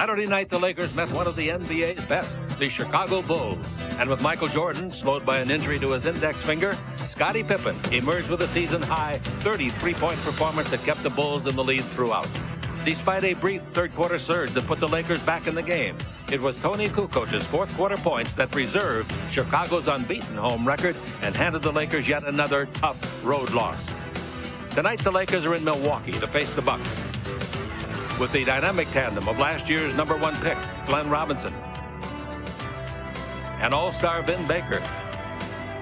Saturday night, the Lakers met one of the NBA's best, the Chicago Bulls. And with Michael Jordan slowed by an injury to his index finger, Scottie Pippen emerged with a season-high 33-point performance that kept the Bulls in the lead throughout. Despite a brief third-quarter surge that put the Lakers back in the game, it was Tony Kukoc's fourth-quarter points that preserved Chicago's unbeaten home record and handed the Lakers yet another tough road loss. Tonight, the Lakers are in Milwaukee to face the Bucks, with the dynamic tandem of last year's number one pick, Glenn Robinson, and all-star Vin Baker.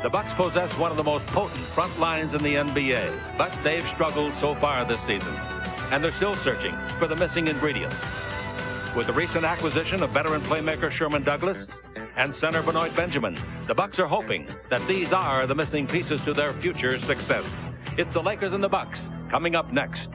The Bucks possess one of the most potent front lines in the NBA, but they've struggled so far this season, and they're still searching for the missing ingredients. With the recent acquisition of veteran playmaker Sherman Douglas and center Benoit Benjamin, the Bucks are hoping that these are the missing pieces to their future success. It's the Lakers and the Bucks coming up next.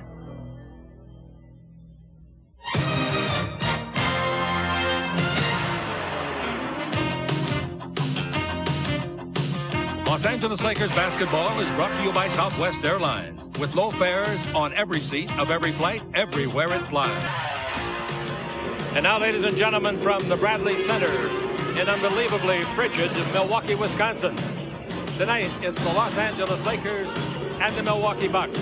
Los Angeles Lakers basketball is brought to you by Southwest Airlines, with low fares on every seat of every flight, everywhere it flies. And now, ladies and gentlemen, from the Bradley Center in unbelievably frigid Milwaukee, Wisconsin, tonight it's the Los Angeles Lakers and the Milwaukee Bucks.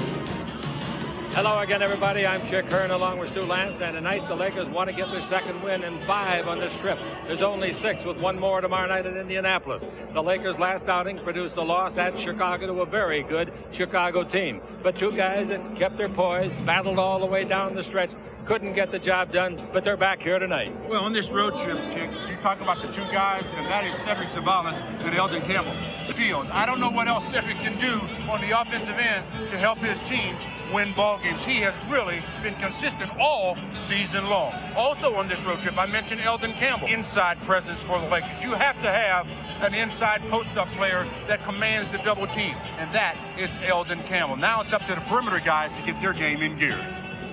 Hello again, everybody. I'm Chick Hearn along with Stu Lance, and tonight the Lakers want to get their second win in 5 on this trip. There's only 6 with one more tomorrow night in Indianapolis. The Lakers' last outing produced a loss at Chicago to a very good Chicago team. But two guys that kept their poise, battled all the way down the stretch, couldn't get the job done, but they're back here tonight. Well, on this road trip, Chick, you talk about the two guys, and that is Cedric Ceballos and Eldon Campbell. Field. I don't know what else Cedric can do on the offensive end to help his team win ball games. He has really been consistent all season long. Also on this road trip, I mentioned Eldon Campbell. Inside presence for the Lakers. You have to have an inside post-up player that commands the double team, and that is Eldon Campbell. Now it's up to the perimeter guys to get their game in gear.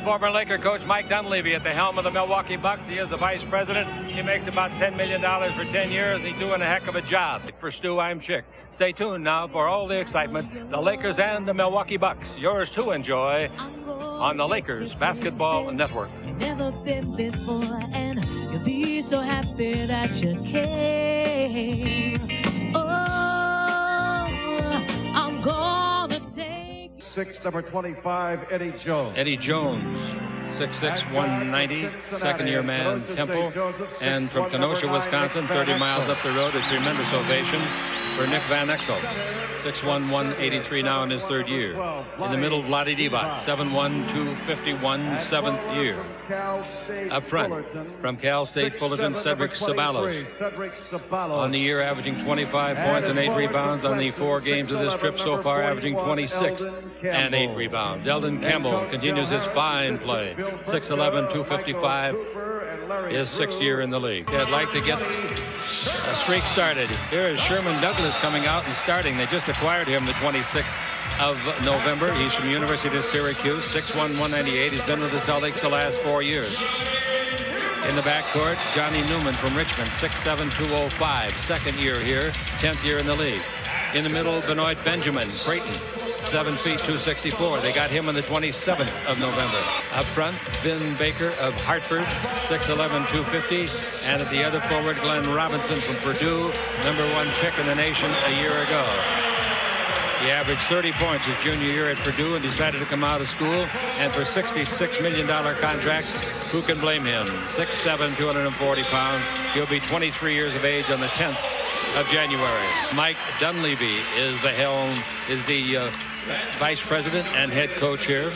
Former Laker coach Mike Dunleavy at the helm of the Milwaukee Bucks. He is the vice president. He makes about $10 million for 10 years. He's doing a heck of a job. For Stu, I'm Chick. Stay tuned now for all the excitement. The Lakers and the Milwaukee Bucks. Yours to enjoy on the Lakers Basketball Network. You've never been before, and you'll be so happy that you came. Oh, I'm gonna take 6, number 25, Eddie Jones. Eddie Jones, 6'6", 190, second-year man, Temple. And from Kenosha, Wisconsin, 30 miles up the road, a tremendous ovation for Nick Van Exel. 6'1", 183 now in his third year. In the middle, Vlade Divac, 7'1", 251, seventh year. Up front, from Cal State Fullerton, Cedric Ceballos. On the year, averaging 25 points and 8 rebounds. On the 4 games of this trip so far, averaging 26 and 8 rebounds. Eldon Campbell continues his fine play. 6'11", 255, his 6th year in the league. I'd like to get a streak started. Here is Sherman Douglas coming out and starting. They just acquired him the 26th of November. He's from University of Syracuse, 6'1", 198. He's been with the Celtics the last 4 years. In the backcourt, Johnny Newman from Richmond, 6'7", 205. Second year here, 10th year in the league. In the middle, Benoit Benjamin, Creighton, 7 feet, 264. They got him on the 27th of November. Up front, Vin Baker of Hartford, 6'11", 250. And at the other forward, Glenn Robinson from Purdue, number 1 pick in the nation a year ago. He averaged 30 points his junior year at Purdue and decided to come out of school. And for $66 million contract, who can blame him? 6'7", 240 pounds. He'll be 23 years of age on the 10th of January. Mike Dunleavy is the vice president and head coach here.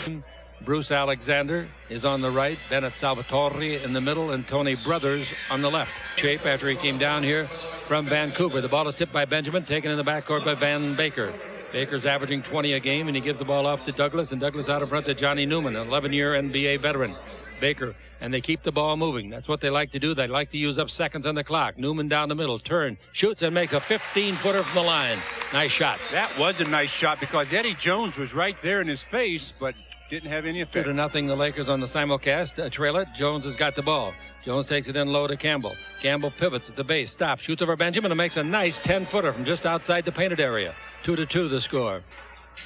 Bruce Alexander is on the right, Bennett Salvatore in the middle, and Tony Brothers on the left. Shape after he came down here from Vancouver. The ball is tipped by Benjamin, taken in the backcourt by Van Baker. Baker's averaging 20 a game, and he gives the ball off to Douglas, and Douglas out in front to Johnny Newman, an 11-year NBA veteran. Baker, and they keep the ball moving. That's what they like to do. They like to use up seconds on the clock. Newman down the middle, turn, shoots, and makes a 15-footer from the line. Nice shot. That was a nice shot because Eddie Jones was right there in his face, but didn't have any effect. 2-0, the Lakers on the simulcast. Trail it. Jones has got the ball. Jones takes it in low to Campbell. Campbell pivots at the base, stops, shoots over Benjamin, and makes a nice 10-footer from just outside the painted area. 2-2 the score.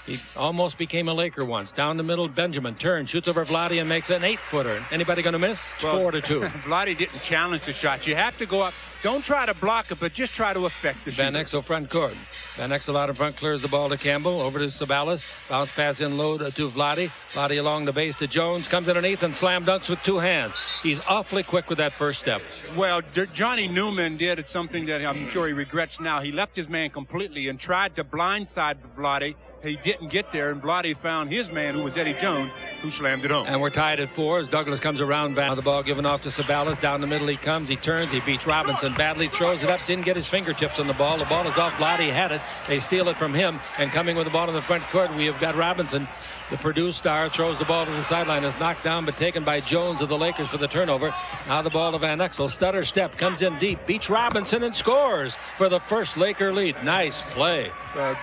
He almost became a Laker once. Down the middle, Benjamin turns, shoots over Vlade and makes an 8-footer. Anybody going to miss? Well, 4-2. Vlade didn't challenge the shot. You have to go up. Don't try to block it, but just try to affect the shot. Van Exel front court. Van Exel out in front clears the ball to Campbell. Over to Sabalas. Bounce pass in low to Vlade. Vlade along the base to Jones. Comes underneath and slam dunks with 2 hands. He's awfully quick with that first step. Well, Johnny Newman did something that I'm sure he regrets now. He left his man completely and tried to blindside Vlade. He didn't get there, and Vlade found his man, who was Eddie Jones, who slammed it home. And we're tied at 4 as Douglas comes around. The ball given off to Sabalas. Down the middle he comes. He turns. He beats Robinson badly. Throws it up. Didn't get his fingertips on the ball. The ball is off Vlade. He had it. They steal it from him. And coming with the ball in the front court, we have got Robinson. The Purdue star throws the ball to the sideline. Is knocked down but taken by Jones of the Lakers for the turnover. Now the ball to Van Exel. Stutter step. Comes in deep. Beats Robinson and scores for the first Laker lead. Nice play.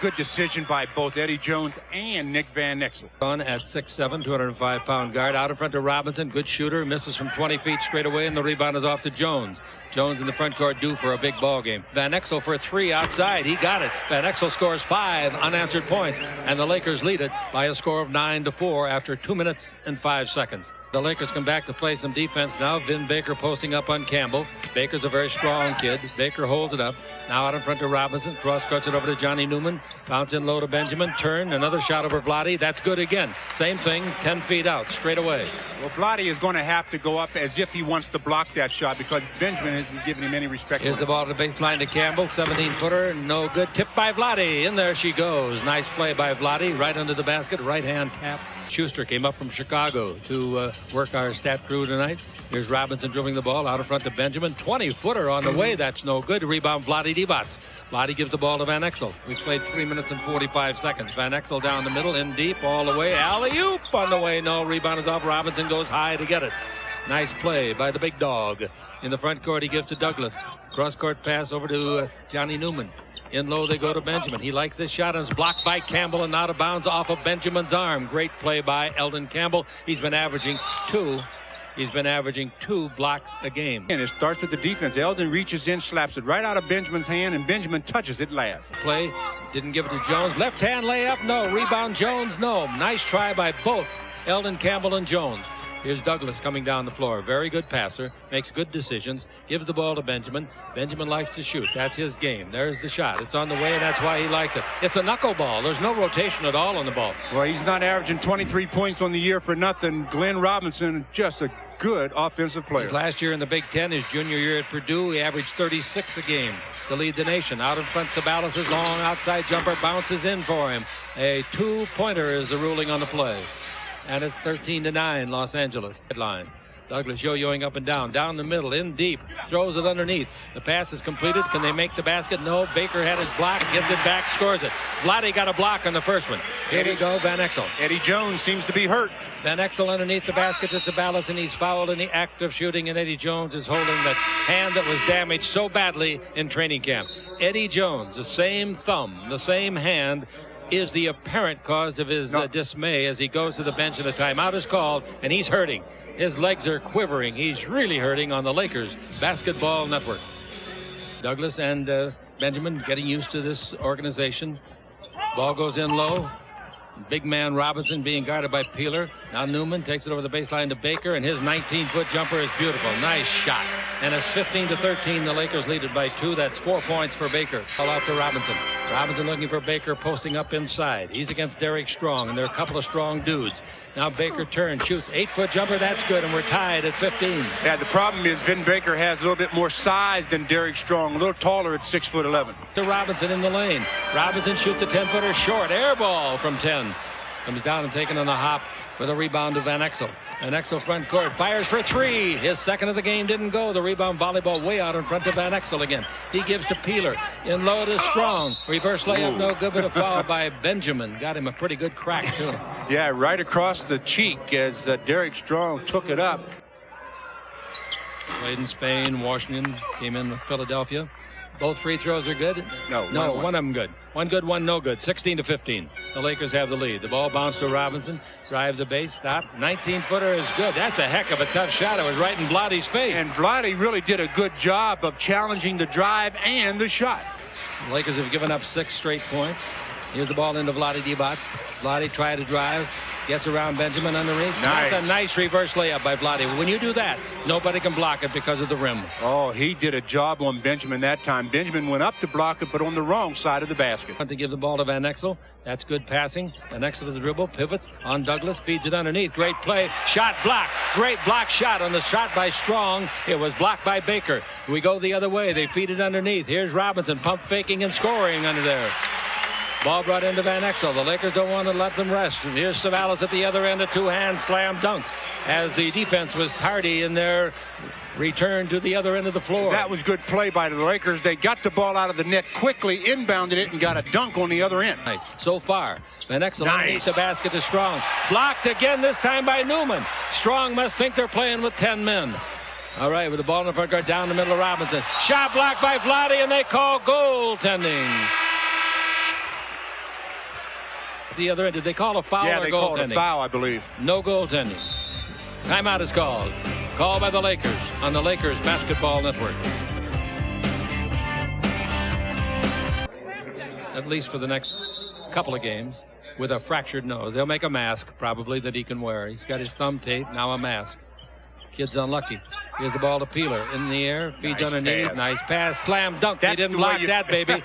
Good decision by both Eddie Jones and Nick Van Exel. On at 6'7", 205-pound guard. Out in front to Robinson. Good shooter. Misses from 20 feet straight away, and the rebound is off to Jones. Jones in the front court due for a big ball game. Van Exel for a 3 outside. He got it. Van Exel scores 5 unanswered points, and the Lakers lead it by a score of 9-4 after 2 minutes and 5 seconds. The Lakers come back to play some defense now. Vin Baker posting up on Campbell. Baker's a very strong kid. Baker holds it up. Now out in front to Robinson. Cross-cuts it over to Johnny Newman. Bounce in low to Benjamin. Turn. Another shot over Vlade. That's good again. Same thing. 10 feet out. Straight away. Well, Vlade is going to have to go up as if he wants to block that shot because Benjamin hasn't given him any respect. Here's the ball to the baseline to Campbell. 17-footer. No good. Tipped by Vlade. In there she goes. Nice play by Vlade. Right under the basket. Right-hand tap. Schuster came up from Chicago to work our stat crew tonight. Here's Robinson dribbling the ball out in front to Benjamin. 20-footer on the way. That's no good. Rebound Vlade Divac. Vlade gives the ball to Van Exel. We played 3 minutes and 45 seconds. Van Exel down the middle, in deep, all the way. Alley-oop on the way. No, rebound is off. Robinson goes high to get it. Nice play by the big dog. In the front court, he gives to Douglas. Cross-court pass over to Johnny Newman. In low, they go to Benjamin. He likes this shot and is blocked by Campbell and out of bounds off of Benjamin's arm. Great play by Eldon Campbell. He's been averaging 2 blocks a game. And it starts with the defense. Eldon reaches in, slaps it right out of Benjamin's hand, and Benjamin touches it last. Play, didn't give it to Jones. Left hand layup, no. Rebound Jones, no. Nice try by both Eldon Campbell and Jones. Here's Douglas coming down the floor. Very good passer. Makes good decisions. Gives the ball to Benjamin. Benjamin likes to shoot. That's his game. There's the shot. It's on the way, and that's why he likes it. It's a knuckleball. There's no rotation at all on the ball. Well, he's not averaging 23 points on the year for nothing. Glenn Robinson, just a good offensive player. Last year in the Big Ten, his junior year at Purdue, he averaged 36 a game to lead the nation. Out in front, Sabalas' long outside jumper bounces in for him. A 2-pointer is the ruling on the play. And it's 13-9, Los Angeles. Headline. Douglas yo-yoing up and down. Down the middle, in deep. Throws it underneath. The pass is completed. Can they make the basket? No. Baker had his block. Gets it back. Scores it. Vlade got a block on the first one. Here we go, Van Exel. Eddie Jones seems to be hurt. Van Exel underneath the basket to Sabalas, and he's fouled in the act of shooting, and Eddie Jones is holding that hand that was damaged so badly in training camp. Eddie Jones, the same thumb, the same hand, is the apparent cause of his dismay as he goes to the bench and a timeout is called, and he's hurting. His legs are quivering. He's really hurting on the Lakers Basketball Network. Douglas and Benjamin getting used to this organization. Ball goes in low. Big man Robinson being guarded by Peeler. Now Newman takes it over the baseline to Baker, and his 19-foot jumper is beautiful. Nice shot. And it's 15-13. The Lakers lead it by 2. That's 4 points for Baker. Ball out to Robinson. Robinson looking for Baker, posting up inside. He's against Derek Strong, and there are a couple of strong dudes. Now Baker turns, shoots. 8-foot jumper. That's good, and we're tied at 15. Yeah, the problem is Vin Baker has a little bit more size than Derek Strong. A little taller at 6'11". To Robinson in the lane. Robinson shoots a 10-footer short. Air ball from 10. Comes down and taken on the hop with a rebound to Van Exel. Van Exel front court, fires for 3. His second of the game didn't go. The rebound volleyball way out in front to Van Exel again. He gives to Peeler. In low to Strong. Reverse layup, no good, but a foul by Benjamin. Got him a pretty good crack, too. Yeah, right across the cheek as Derek Strong took it up. Played in Spain, Washington, came in with Philadelphia. Both free throws are good? No, one of them good. One good, one no good. 16-15. The Lakers have the lead. The ball bounced to Robinson. Drive the base. Stop. 19-footer is good. That's a heck of a tough shot. It was right in Vlade's face. And Vlade really did a good job of challenging the drive and the shot. The Lakers have given up 6 straight points. Here's the ball into Vlade Divac. Vlade tried to drive. Gets around Benjamin underneath. Nice. That's a nice reverse layup by Vlade. When you do that, nobody can block it because of the rim. Oh, he did a job on Benjamin that time. Benjamin went up to block it, but on the wrong side of the basket. To give the ball to Van Exel. That's good passing. Van Exel to the dribble. Pivots on Douglas. Feeds it underneath. Great play. Shot blocked. Great block shot on the shot by Strong. It was blocked by Baker. We go the other way. They feed it underneath. Here's Robinson pump faking and scoring under there. Ball brought into Van Exel. The Lakers don't want to let them rest. And here's Savalas at the other end, a two-hand slam dunk as the defense was tardy in their return to the other end of the floor. That was good play by the Lakers. They got the ball out of the net quickly, inbounded it, and got a dunk on the other end. Right. So far, Van Exel underneath the basket to Strong. Blocked again, this time by Newman. Strong must think they're playing with 10 men. All right, with the ball in the front court, down the middle of Robinson. Shot blocked by Vlade, and they call goaltending. The other end, did they call a foul or goaltending? Yeah, they called a foul, I believe. No goaltending. Timeout is called. Called by the Lakers on the Lakers Basketball Network. At least for the next couple of games, with a fractured nose. They'll make a mask, probably, that he can wear. He's got his thumb taped, now a mask. Kid's unlucky. Here's the ball to Peeler. In the air, feeds underneath. Nice pass. Slam dunk. He didn't block that, baby.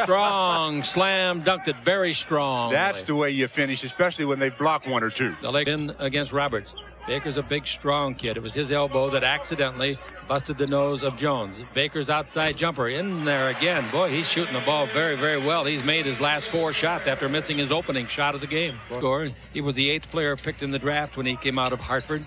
Strong. Slam dunked it. Very strong. That's the way you finish, especially when they block one or two. The Lakers in against Roberts. Baker's a big, strong kid. It was his elbow that accidentally busted the nose of Jones. Baker's outside jumper in there again. Boy, he's shooting the ball very, very well. He's made his last 4 shots after missing his opening shot of the game. He was the 8th player picked in the draft when he came out of Hartford.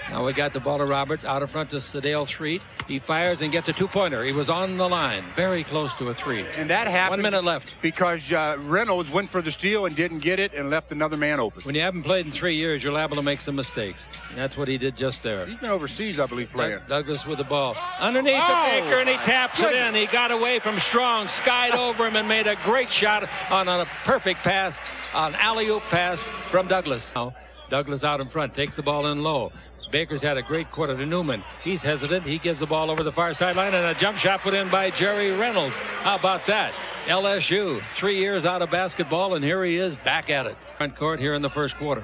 Now we got the ball to Roberts, out in front to Sedale Street. He fires and gets a 2-pointer. He was on the line, very close to a 3. And that happened 1 minute left. Because Reynolds went for the steal and didn't get it and left another man open. When you haven't played in 3 years, you're liable to make some mistakes. And that's what he did just there. He's been overseas, I believe, playing. Douglas with the ball. Underneath the Baker, and he taps it in. He got away from Strong, skied over him, and made a great shot on a perfect pass, an alley-oop pass from Douglas. Now, Douglas out in front, takes the ball in low. Baker's had a great quarter to Newman. He's hesitant. He gives the ball over the far sideline, and a jump shot put in by Jerry Reynolds. How about that? LSU, 3 years out of basketball, and here he is back at it. Front court here in the first quarter.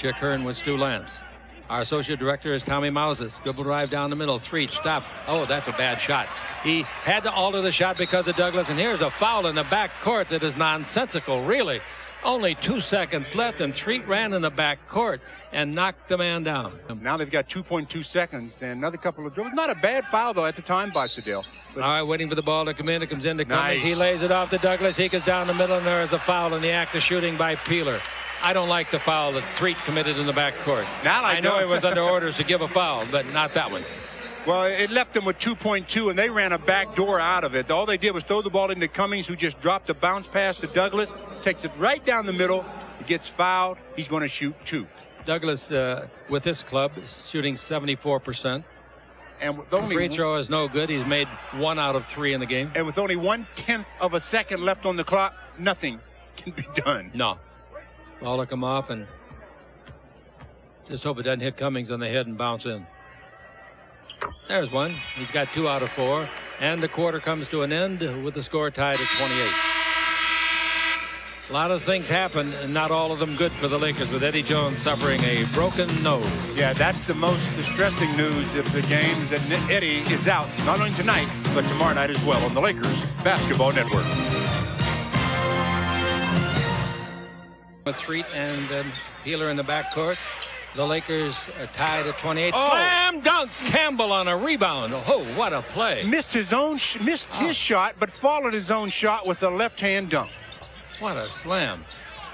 Chick Hearn with Stu Lance. Our associate director is Tommy Mouses. Dribble drive down the middle. 3, stop. Oh, that's a bad shot. He had to alter the shot because of Douglas, and here's a foul in the back court that is nonsensical, really. Only 2 seconds left, and Treat ran in the back court and knocked the man down. Now they've got 2.2 seconds and another couple of dribbles. Not a bad foul, though, at the time by Sedale. All right, waiting for the ball to come in. It comes in to Cummings. Nice. He lays it off to Douglas. He gets down the middle, and there is a foul in the act of shooting by Peeler. I don't like the foul that Treat committed in the back court. I know he was under orders to give a foul, but not that one. Well, it left them with 2.2, and they ran a back door out of it. All they did was throw the ball into Cummings, who just dropped a bounce pass to Douglas, takes it right down the middle. He gets fouled. He's going to shoot 2. Douglas, with this club, is shooting 74%. And with only free throw is no good. He's made 1 out of 3 in the game. And with only 1/10 of a second left on the clock, nothing can be done. No. Ball will come off, and just hope it doesn't hit Cummings on the head and bounce in. There's one. He's got 2 out of 4. And the quarter comes to an end with the score tied at 28. A lot of things happen, and not all of them good for the Lakers, with Eddie Jones suffering a broken nose. Yeah, that's the most distressing news of the game, that Eddie is out, not only tonight, but tomorrow night as well on the Lakers Basketball Network. With Treat and Peeler in the backcourt. The Lakers are tied at 28. Oh. Slam dunk! Campbell on a rebound. Oh, what a play. Missed his shot, but followed his own shot with a left-hand dunk. What a slam.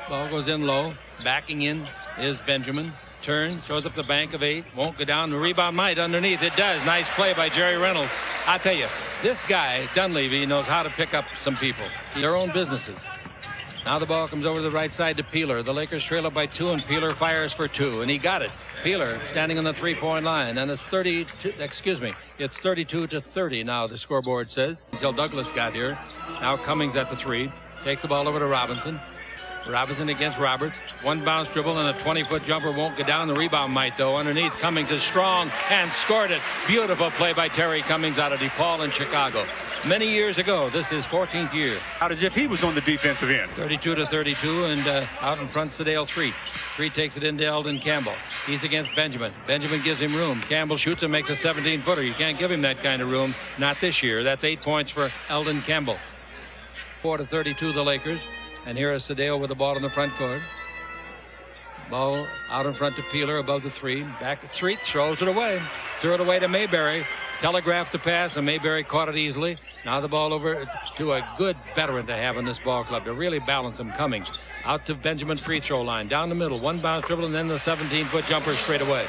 Ball goes in low. Backing in is Benjamin. Turn, throws up the bank of 8. Won't go down. The rebound might underneath. It does. Nice play by Jerry Reynolds. I tell you, this guy, Dunleavy, knows how to pick up some people. Their own businesses. Now the ball comes over to the right side to Peeler. The Lakers trail up by 2, and Peeler fires for 2, and he got it. Peeler standing on the 3-point line, and it's 32-30 now, the scoreboard says, until Douglas got here. Now Cummings at the 3, takes the ball over to Robinson. Robinson against Roberts. One bounce dribble and a 20-foot jumper won't go down. The rebound might, though. Underneath, Cummings is strong and scored it. Beautiful play by Terry Cummings out of DePaul in Chicago. Many years ago, this is 14th year. Out as if he was on the defensive end. 32-32, and out in front, Sedale Threet. Threet takes it into Eldon Campbell. He's against Benjamin. Benjamin gives him room. Campbell shoots and makes a 17-footer. You can't give him that kind of room. Not this year. That's 8 points for Eldon Campbell. 4-32, the Lakers. And here is Sedale with the ball in the front court. Ball out in front to Peeler above the three. Back to Threet, throws it away. Threw it away to Mayberry. Telegraphed the pass, and Mayberry caught it easily. Now the ball over to a good veteran to have in this ball club to really balance him, Cummings. Out to Benjamin free throw line. Down the middle. One bounce dribble, and then the 17-foot jumper straight away.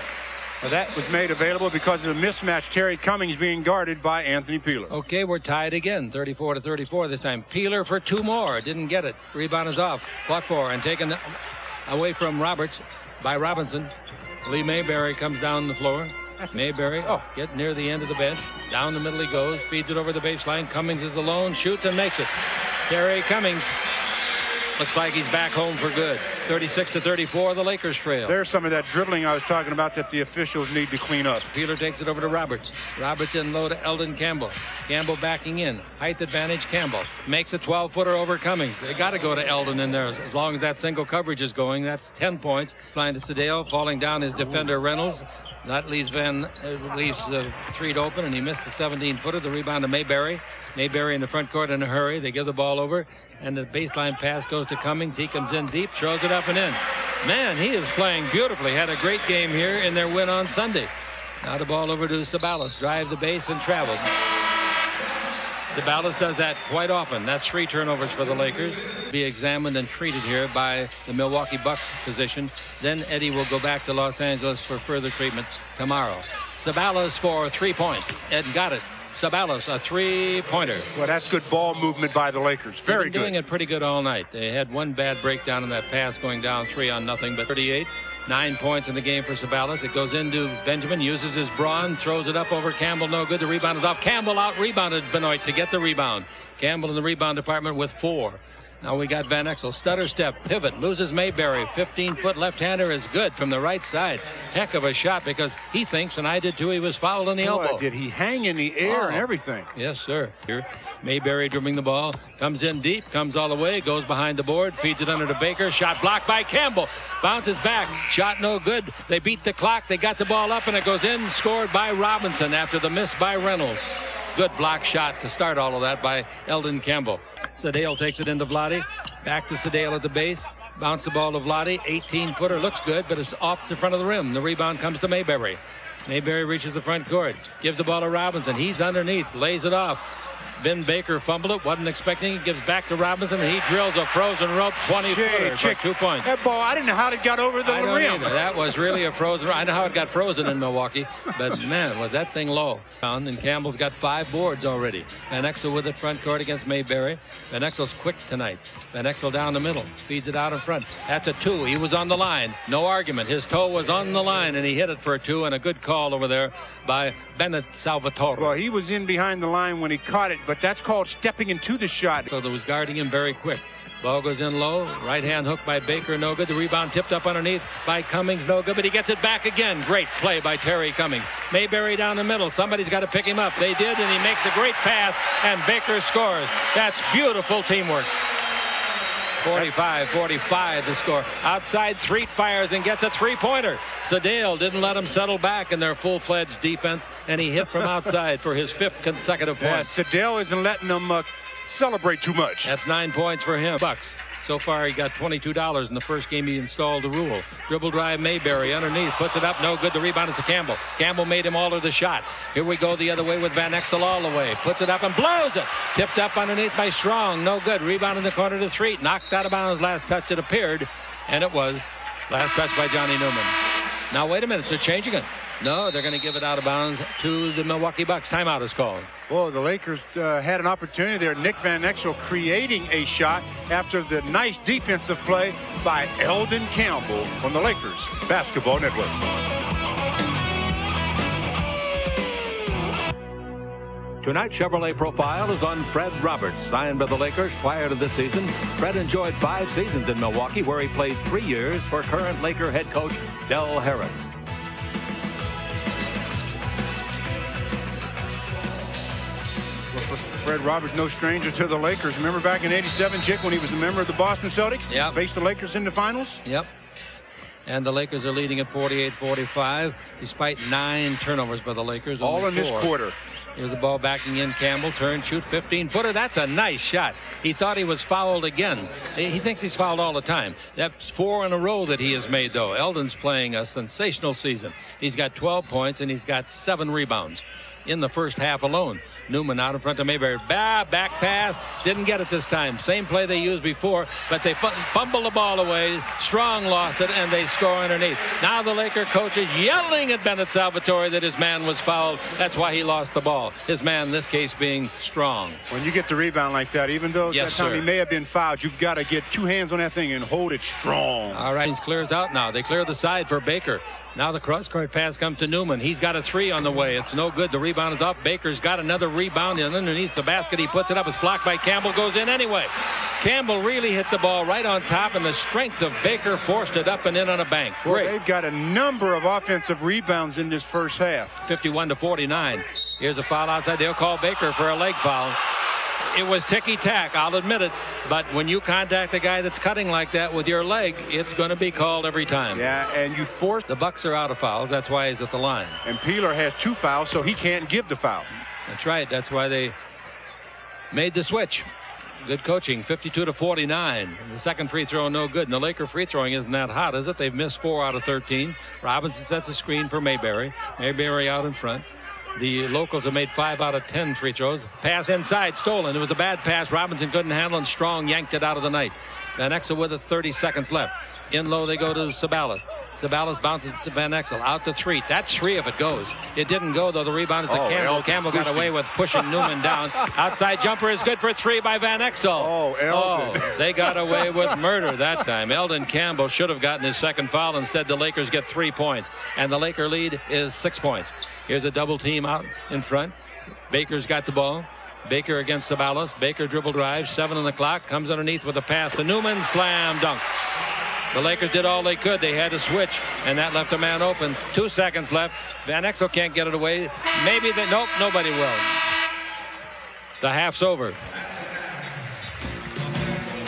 Well, that was made available because of the mismatch. Terry Cummings being guarded by Anthony Peeler. Okay, we're tied again. 34-34 this time. Peeler for two more. Didn't get it. Rebound is off. Fought for and taken away from Roberts by Robinson. Lee Mayberry comes down the floor. Mayberry get near the end of the bench. Down the middle he goes. Feeds it over the baseline. Cummings is alone. Shoots and makes it. Terry Cummings. Looks like he's back home for good. 36-34, the Lakers trail. There's some of that dribbling I was talking about that the officials need to clean up. Peeler takes it over to Roberts. Roberts in low to Eldon Campbell. Campbell backing in. Height advantage, Campbell. Makes a 12-footer over Cummings. They got to go to Eldon in there. As long as that single coverage is going, that's 10 points. Line to Sedale. Falling down is defender Reynolds. That leaves Threet open, and he missed the 17-footer. The rebound to Mayberry. Mayberry in the front court in a hurry. They give the ball over, and the baseline pass goes to Cummings. He comes in deep, throws it up and in. Man, he is playing beautifully. Had a great game here in their win on Sunday. Now the ball over to Sabalas. Drive the base and traveled. Sabalas does that quite often. That's 3 turnovers for the Lakers. Be examined and treated here by the Milwaukee Bucks physician. Then Eddie will go back to Los Angeles for further treatment tomorrow. Sabalas for 3 points. Ed got it. Sabalas, a 3-pointer. Well, that's good ball movement by the Lakers. Very good. Doing it pretty good all night. They had one bad breakdown in that pass going down 3-0, but 38. 9 points in the game for Sabalas. It goes into Benjamin, uses his brawn, throws it up over Campbell. No good. The rebound is off. Campbell out-rebounded Benoit to get the rebound. Campbell in the rebound department with 4. Now we got Van Exel. Stutter step, pivot, loses Mayberry. 15-foot left-hander is good from the right side. Heck of a shot because he thinks, and I did too, he was fouled on the elbow. Did he hang in the air and everything? Yes, sir. Here, Mayberry dribbling the ball. Comes in deep, comes all the way, goes behind the board, feeds it under to Baker. Shot blocked by Campbell. Bounces back. Shot no good. They beat the clock. They got the ball up, and it goes in. Scored by Robinson after the miss by Reynolds. Good block shot to start all of that by Eldon Campbell. Sedale takes it into Vlade. Back to Sedale at the base. Bounce the ball to Vlade. 18-footer looks good, but it's off the front of the rim. The rebound comes to Mayberry. Mayberry reaches the front court. Gives the ball to Robinson. He's underneath. Lays it off. Ben Baker fumbled it. Wasn't expecting it. Gives back to Robinson. And he drills a frozen rope 20-footer for 2 points. That ball, I didn't know how it got over the rim. That was really a frozen. I know how it got frozen in Milwaukee, but man, was that thing low. And Campbell's got 5 boards already. Van Exel with it front court against Mayberry. Van Exel's quick tonight. Van Exel down the middle. Feeds it out in front. That's a 2. He was on the line. No argument. His toe was on the line, and he hit it for a 2, and a good call over there by Bennett Salvatore. Well, he was in behind the line when he caught it, but that's called stepping into the shot. So there was guarding him very quick. Ball goes in low. Right hand hook by Baker, no good. The rebound tipped up underneath by Cummings, no good, but he gets it back again. Great play by Terry Cummings. Mayberry down the middle. Somebody's got to pick him up. They did, and he makes a great pass, and Baker scores. That's beautiful teamwork. 45-45 the score. Outside, Threet fires and gets a 3-pointer. Sedale didn't let him settle back in their full-fledged defense, and he hit from outside for his 5th consecutive point. Sedale isn't letting them celebrate too much. That's 9 points for him. Bucks. So far, he got $22 in the first game he installed the rule. Dribble drive, Mayberry underneath, puts it up, no good. The rebound is to Campbell. Campbell made him alter the shot. Here we go the other way with Van Exel all the way. Puts it up and blows it. Tipped up underneath by Strong, no good. Rebound in the corner to Threet. Knocked out of bounds last touch, it appeared, and it was last touch by Johnny Newman. Now, wait a minute, they're changing it. No, they're going to give it out of bounds to the Milwaukee Bucks. Timeout is called. Well, the Lakers had an opportunity there. Nick Van Exel creating a shot after the nice defensive play by Eldon Campbell on the Lakers Basketball Network. Tonight's Chevrolet Profile is on Fred Roberts, signed by the Lakers prior to this season. Fred enjoyed 5 seasons in Milwaukee, where he played 3 years for current Laker head coach Del Harris. Fred Roberts, no stranger to the Lakers. Remember back in '87, Chick, when he was a member of the Boston Celtics? Yep. Faced the Lakers in the finals? Yep. And the Lakers are leading at 48-45, despite 9 turnovers by the Lakers. All in this quarter. Here's the ball backing in. Campbell, turn, shoot, 15-footer. That's a nice shot. He thought he was fouled again. He thinks he's fouled all the time. That's 4 in a row that he has made, though. Eldon's playing a sensational season. He's got 12 points, and he's got 7 rebounds in the first half alone. Newman out in front of Mayberry. Back pass. Didn't get it this time. Same play they used before, but they fumbled the ball away. Strong lost it, and they score underneath. Now the Laker coach is yelling at Bennett Salvatore that his man was fouled. That's why he lost the ball. His man, in this case, being Strong. When you get the rebound like that, even though that time he may have been fouled, you've got to get 2 hands on that thing and hold it strong. All right, he clears out now. They clear the side for Baker. Now the cross-court pass comes to Newman. He's got a 3 on the way. It's no good. The rebound is up. Baker's got another rebound, and underneath the basket he puts it up. It's blocked by Campbell. Goes in anyway. Campbell really hit the ball right on top, and the strength of Baker forced it up and in on a bank. Well, they've got a number of offensive rebounds in this first half. 51-49. Here's a foul outside. They'll call Baker for a leg foul. It was ticky-tack, I'll admit it, but when you contact a guy that's cutting like that with your leg, it's going to be called every time. Yeah, and you force... The Bucks are out of fouls. That's why he's at the line. And Peeler has 2 fouls, so he can't give the foul. That's right. That's why they made the switch. Good coaching, 52-49. The second free throw, no good. And the Laker free throwing isn't that hot, is it? They've missed 4 out of 13. Robinson sets a screen for Mayberry. Mayberry out in front. The locals have made 5 out of 10 free throws. Pass inside, stolen. It was a bad pass. Robinson couldn't handle, and Strong yanked it out of the night. Van Exel with it, 30 seconds left. In low, they go to Sabalas. Sabalas bounces to Van Exel. Out to 3. That's 3 if it goes. It didn't go, though. The rebound is to Campbell. Campbell got away with pushing Newman down. Outside jumper is good for 3 by Van Exel. Oh, Eldon. Oh, they got away with murder that time. Eldon Campbell should have gotten his second foul. Instead, the Lakers get 3 points. And the Laker lead is 6 points. Here's a double team out in front. Baker's got the ball. Baker against Sabalas. Baker dribble drive. 7 on the clock. Comes underneath with a pass to Newman. Slam dunk. The Lakers did all they could. They had to switch, and that left a man open. 2 seconds left. Van Exel can't get it away. Maybe they... Nope, nobody will. The half's over.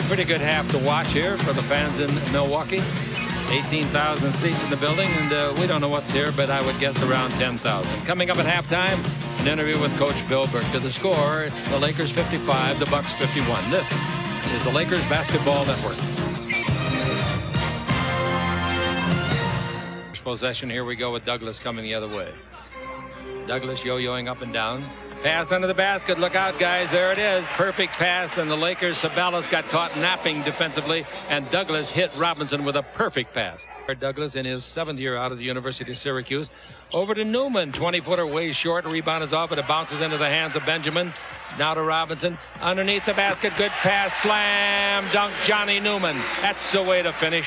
Pretty good half to watch here for the fans in Milwaukee. 18,000 seats in the building, and we don't know what's here, but I would guess around 10,000. Coming up at halftime, an interview with Coach Bill Burke. To the score, the Lakers 55, the Bucks 51. This is the Lakers Basketball Network. Possession, here we go with Douglas coming the other way. Douglas yo-yoing up and down. Pass under the basket. Look out, guys. There it is. Perfect pass, and the Lakers, Sabalas got caught napping defensively, and Douglas hit Robinson with a perfect pass. Douglas in his 7th year out of the University of Syracuse. Over to Newman. 20-footer way short. Rebound is off, but it bounces into the hands of Benjamin. Now to Robinson. Underneath the basket. Good pass. Slam dunk. Johnny Newman. That's the way to finish.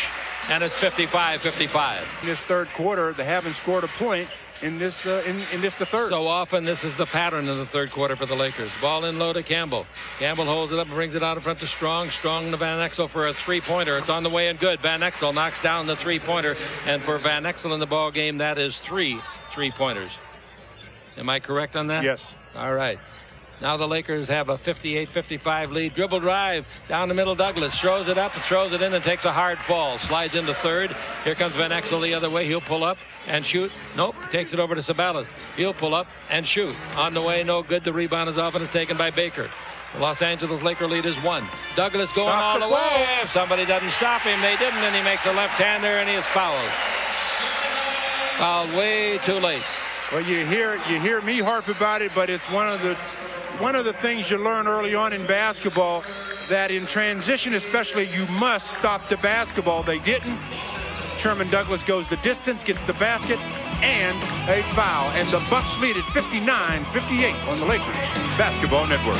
And it's 55-55. In this third quarter, they haven't scored a point in this the third. So often this is the pattern in the third quarter for the Lakers. Ball in low to Campbell. Campbell holds it up and brings it out in front to Strong. Strong to Van Exel for a 3-pointer. It's on the way and good. Van Exel knocks down the 3-pointer. And for Van Exel in the ball game, that is 3 3-pointers. Am I correct on that? Yes. All right. Now the Lakers have a 58-55 lead. Dribble drive down the middle. Douglas throws it up and throws it in and takes a hard fall. Slides into third. Here comes Van Exel the other way. He'll pull up and shoot. Nope. Takes it over to Sabalas. He'll pull up and shoot. On the way, no good. The rebound is off and it's taken by Baker. The Los Angeles Laker lead is 1. Douglas going all the way. If somebody doesn't stop him, they didn't, and he makes a left-hander and he is fouled. Fouled way too late. Well, you hear me harp about it, but it's one of the things you learn early on in basketball, that in transition especially, you must stop the basketball. They didn't. Sherman Douglas goes the distance, gets the basket, and a foul. And the Bucks lead at 59-58 on the Lakers Basketball Network.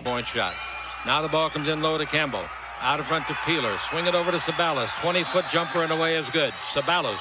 Point shot. Now the ball comes in low to Campbell. Out in front to Peeler. Swing it over to Sabalos. 20-foot jumper and away is good. Sabalos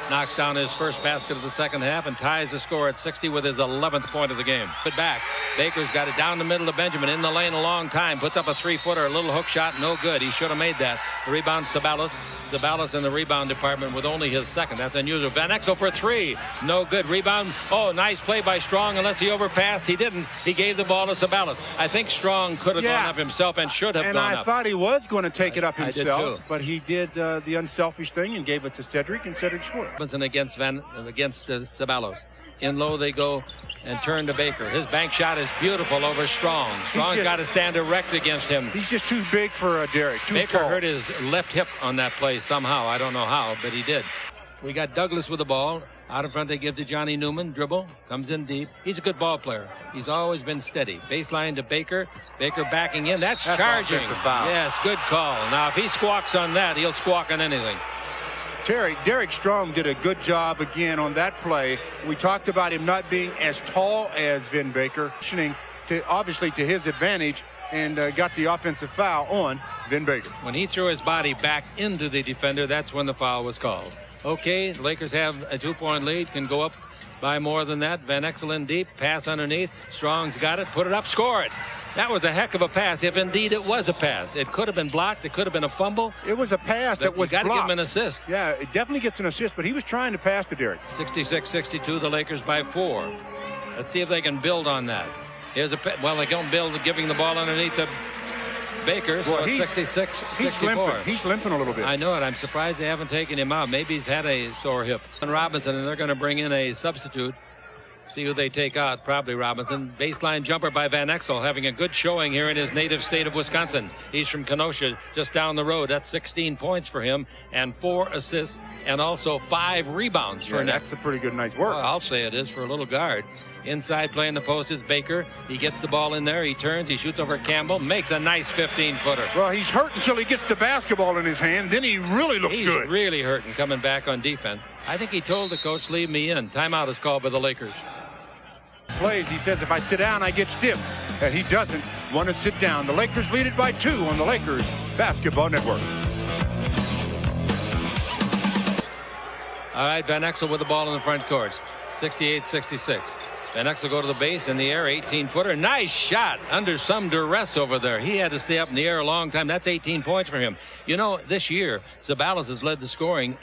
knocks down his first basket of the second half and ties the score at 60 with his 11th point of the game. But back. Baker's got it down the middle to Benjamin. In the lane a long time. Puts up a three-footer. A little hook shot. No good. He should have made that. The rebound, Sabalos. Sabalos in the rebound department with only his second. That's unusual. Van Exel for three. No good. Rebound. Oh, nice play by Strong. Unless he overpassed. He didn't. He gave the ball to Sabalos. I think Strong could have gone up himself and should have gone up. And I thought he was going to take it up himself. I did too. But he did the unselfish thing and gave it to Cedric, and Cedric scored. Against Sabalos. In low they go and turn to Baker. His bank shot is beautiful over Strong. Strong's got to stand erect against him. He's just too big for Derek. Baker hurt his left hip on that play somehow. I don't know how, but he did. We got Douglas with the ball. Out in front they give to Johnny Newman. Dribble. Comes in deep. He's a good ball player. He's always been steady. Baseline to Baker. Baker backing in. That's charging. Foul. Yes, good call. Now, if he squawks on that, he'll squawk on anything. Derek Strong did a good job again on that play. We talked about him not being as tall as Vin Baker, obviously to his advantage, and got the offensive foul on Vin Baker. When he threw his body back into the defender, that's when the foul was called. Okay, the Lakers have a 2-point lead, can go up by more than that. Van Exel in deep, pass underneath. Strong's got it, put it up, score it. That was a heck of a pass, if indeed it was a pass. It could have been blocked. It could have been a fumble. It was a pass that was blocked. You got to give him an assist. Yeah, it definitely gets an assist, but he was trying to pass to Derek. 66-62, the Lakers by 4. Let's see if they can build on that. Here's well, they don't build giving the ball underneath to Baker, so it's 66-64. He's limping a little bit. I know it. I'm surprised they haven't taken him out. Maybe he's had a sore hip. And Robinson, and they're going to bring in a substitute. See who they take out. Probably Robinson. Baseline jumper by Van Exel, having a good showing here in his native state of Wisconsin. He's from Kenosha, just down the road. That's 16 points for him, and 4 assists, and also 5 rebounds for Nick. That's a pretty good night's work. Well, I'll say it is for a little guard. Inside playing the post is Baker. He gets the ball in there. He turns. He shoots over Campbell. Makes a nice 15-footer. Well, he's hurt until he gets the basketball in his hand. Then he really looks good. He's really hurting coming back on defense. I think he told the coach, leave me in. Timeout is called by the Lakers. Plays. He says, if I sit down, I get stiff. And he doesn't want to sit down. The Lakers lead it by 2 on the Lakers Basketball Network. All right, Van Exel with the ball in the front court. 68-66. Van Exel go to the base in the air, 18-footer. Nice shot under some duress over there. He had to stay up in the air a long time. That's 18 points for him. You know, this year, Sabalos has led the scoring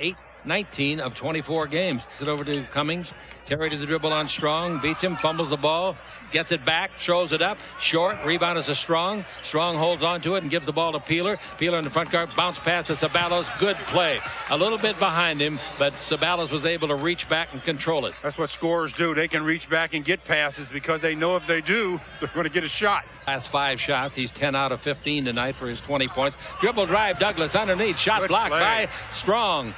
19 of 24 games. It over to Cummings. Terry to the dribble on Strong. Beats him, fumbles the ball, gets it back, throws it up. Short, rebound is a Strong. Strong holds on to it and gives the ball to Peeler. Peeler in the front court, bounce pass to Sabalos. Good play. A little bit behind him, but Sabalos was able to reach back and control it. That's what scorers do. They can reach back and get passes because they know if they do, they're going to get a shot. Last 5 shots, he's 10 out of 15 tonight for his 20 points. Dribble drive, Douglas underneath. Shot Good blocked play. by Strong.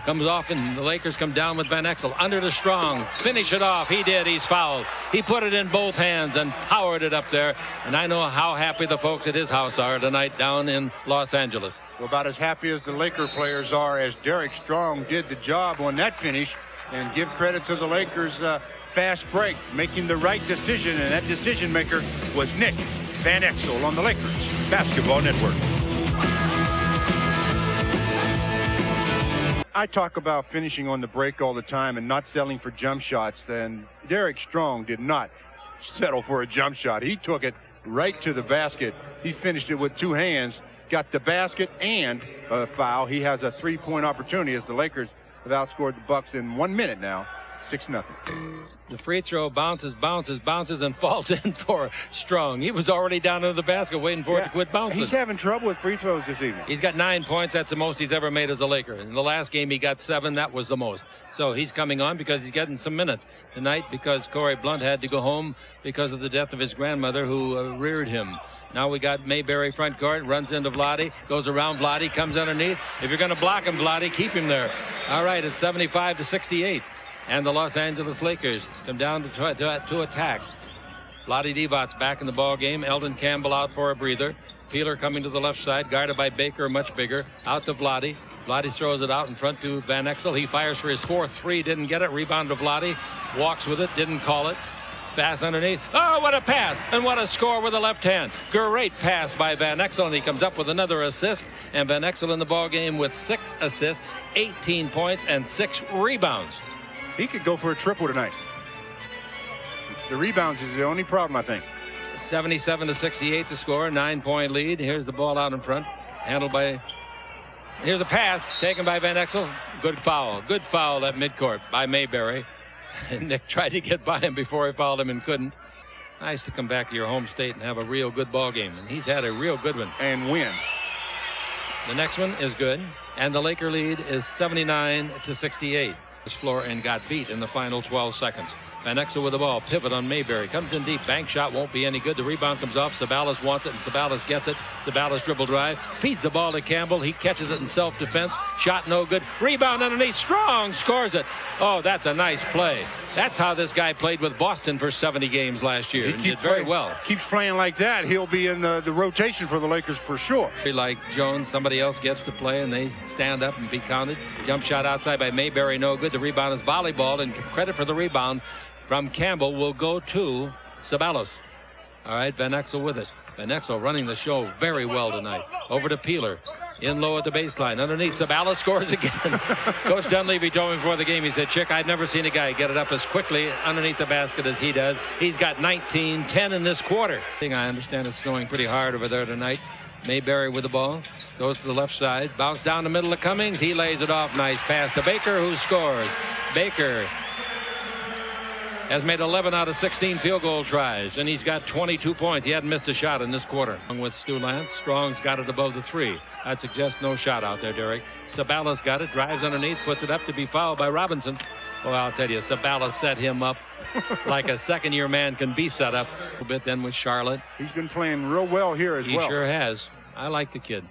Comes off, and the Lakers come down with Van Exel. Under to Strong. Finish it off. He did. He's fouled. He put it in both hands and powered it up there. And I know how happy the folks at his house are tonight down in Los Angeles. Well, about as happy as the Laker players are as Derek Strong did the job on that finish. And give credit to the Lakers' fast break, making the right decision. And that decision maker was Nick Van Exel on the Lakers Basketball Network. I talk about finishing on the break all the time and not settling for jump shots. Then Derek Strong did not settle for a jump shot. He took it right to the basket. He finished it with 2 hands, got the basket and a foul. He has a 3-point opportunity as the Lakers have outscored the Bucks in 1 minute now, 6-0. The free throw bounces, and falls in for Strong. He was already down under the basket waiting for it to quit bouncing. He's having trouble with free throws this evening. He's got 9 points. That's the most he's ever made as a Laker. In the last game, he got 7. That was the most. So he's coming on because he's getting some minutes tonight because Corey Blunt had to go home because of the death of his grandmother who reared him. Now we got Mayberry front court, runs into Vlade, goes around Vlade, comes underneath. If you're going to block him, Vlade, keep him there. All right, it's 75-68. And the Los Angeles Lakers come down to attack. Vlade Divac's back in the ball game. Eldon Campbell out for a breather. Peeler coming to the left side, guarded by Baker, much bigger. Out to Vlade. Vlade throws it out in front to Van Exel. He fires for his 4th 3, didn't get it. Rebound to Vlade. Walks with it, didn't call it. Pass underneath. Oh, what a pass. And what a score with the left hand. Great pass by Van Exel, and he comes up with another assist. And Van Exel in the ball game with 6 assists, 18 points, and 6 rebounds. He could go for a triple tonight. The rebounds is the only problem, I think. 77-68 to score, 9-point lead. Here's the ball out in front, handled by... Here's a pass taken by Van Exel. Good foul at midcourt by Mayberry. Nick tried to get by him before he fouled him and couldn't. Nice to come back to your home state and have a real good ball game, and he's had a real good one. And win. The next one is good, and the Laker lead is 79-68. Floor and got beat in the final 12 seconds. Van Exel with the ball, pivot on Mayberry, comes in deep, bank shot won't be any good. The rebound comes off, Sabalas wants it, and Sabalas gets it. Sabalas dribble drive, feeds the ball to Campbell, he catches it in self-defense, shot no good, rebound underneath, Strong scores it. Oh, that's a nice play. That's how this guy played with Boston for 70 games last year, and did very well. Keeps playing like that, he'll be in the rotation for the Lakers for sure. Like Jones, somebody else gets to play, and they stand up and be counted. Jump shot outside by Mayberry, no good. The rebound is volleyball, and credit for the rebound from Campbell will go to Sabalas. All right, Van Exel with it. Van Exel running the show very well tonight. Over to Peeler. In low at the baseline. Underneath, Sabalas scores again. Coach Dunleavy told me before the game, he said, Chick, I'd never seen a guy get it up as quickly underneath the basket as he does. He's got 19, 10 in this quarter. I understand it's snowing pretty hard over there tonight. Mayberry with the ball. Goes to the left side. Bounce down the middle of Cummings. He lays it off. Nice pass to Baker, who scores. Baker has made 11 out of 16 field goal tries, and he's got 22 points. He hadn't missed a shot in this quarter. With Stu Lance, Strong's got it above the 3. I'd suggest no shot out there, Derek. Sabalas got it, drives underneath, puts it up to be fouled by Robinson. Well, I'll tell you, Sabalas set him up like a second-year man can be set up. A little bit then with Charlotte. He's been playing real well here as well. He sure has. I like the kid.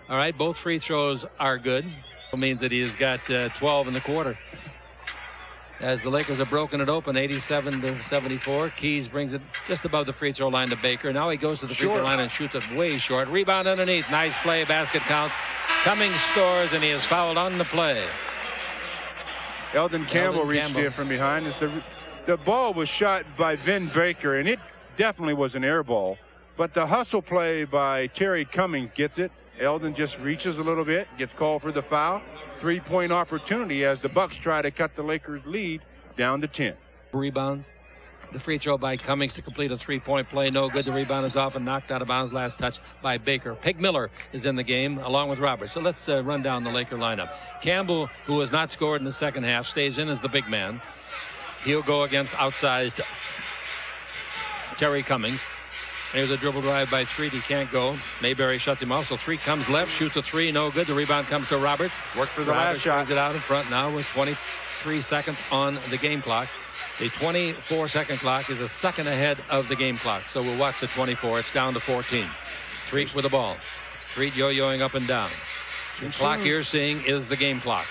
All right, both free throws are good. It means that he has got 12 in the quarter. As the Lakers have broken it open, 87-74. Keys brings it just above the free throw line to Baker. Now he goes to the free throw line and shoots it way short. Rebound underneath. Nice play. Basket count. Cummings scores, and he is fouled on the play. Eldon Campbell reached in from behind. The ball was shot by Vin Baker, and it definitely was an air ball. But the hustle play by Terry Cummings gets it. Eldon just reaches a little bit, gets called for the foul. 3-point opportunity as the Bucks try to cut the Lakers' lead down to 10. Rebounds. The free throw by Cummings to complete a 3-point play. No good. The rebound is off and knocked out of bounds. Last touch by Baker. Pig Miller is in the game along with Roberts. So let's run down the Laker lineup. Campbell, who has not scored in the second half, stays in as the big man. He'll go against outsized Terry Cummings. Here's a dribble drive by Threet. He can't go. Mayberry shuts him off. So Threet comes left, shoots a 3. No good. The rebound comes to Roberts. Work for the last shot. Brings it out in front now with 23 seconds on the game clock. The 24-second clock is a second ahead of the game clock. So we'll watch the 24. It's down to 14. Threet with the ball. Threet yo-yoing up and down. The clock you're seeing is the game clock.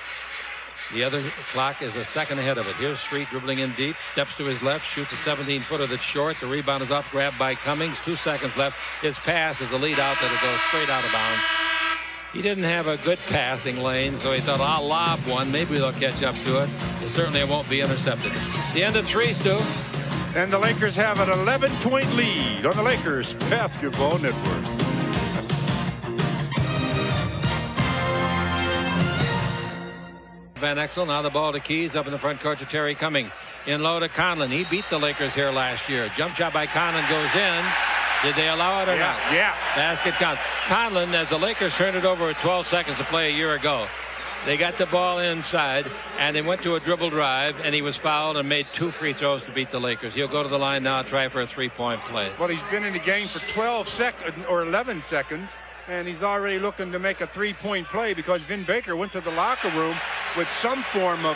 The other clock is a second ahead of it. Here's Street dribbling in deep, steps to his left, shoots a 17-footer that's short. The rebound is off, grabbed by Cummings. 2 seconds left. His pass is a lead out that'll go straight out of bounds. He didn't have a good passing lane, so he thought, I'll lob one. Maybe they'll catch up to it. But certainly it won't be intercepted. The end of 3, Stu. And the Lakers have an 11-point lead on the Lakers Basketball Network. Van Exel, now the ball to Keys, up in the front court to Terry Cummings. In low to Conlon. He beat the Lakers here last year. Jump shot by Conlon goes in. Did they allow it or not? Yeah. Basket count. Conlon, as the Lakers turned it over with 12 seconds to play a year ago, they got the ball inside, and they went to a dribble drive, and he was fouled and made 2 free throws to beat the Lakers. He'll go to the line now, try for a 3-point play. Well, he's been in the game for 12 seconds or 11 seconds. And he's already looking to make a 3-point play because Vin Baker went to the locker room with some form of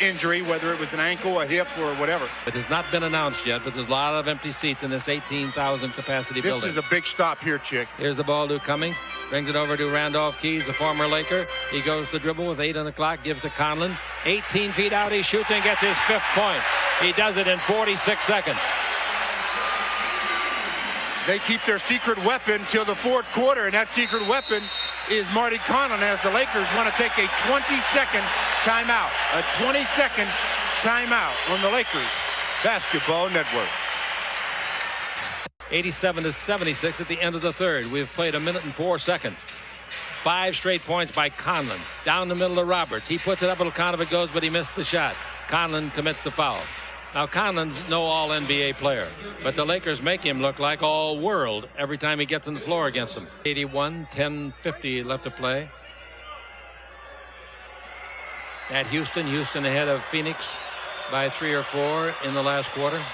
injury, whether it was an ankle, a hip, or whatever. It has not been announced yet, but there's a lot of empty seats in this 18,000 capacity building. This is a big stop here, Chick. Here's the ball to Cummings. Brings it over to Randolph Keys, a former Laker. He goes to dribble with 8 on the clock, gives to Conlon. 18 feet out, he shoots and gets his 5th point. He does it in 46 seconds. They keep their secret weapon till the 4th quarter, and that secret weapon is Marty Conlon, as the Lakers want to take a 20-second timeout. A 20-second timeout on the Lakers. Basketball Network. 87-76 at the end of the third. We've played 1 minute and 4 seconds. 5 straight points by Conlon. Down the middle of Roberts. He puts it up, it'll count if it goes, but he missed the shot. Conlon commits the foul. Now, Conlon's no all-NBA player, but the Lakers make him look like all-world every time he gets on the floor against them. 81, 10:50 left to play. At Houston ahead of Phoenix by 3 or 4 in the last quarter.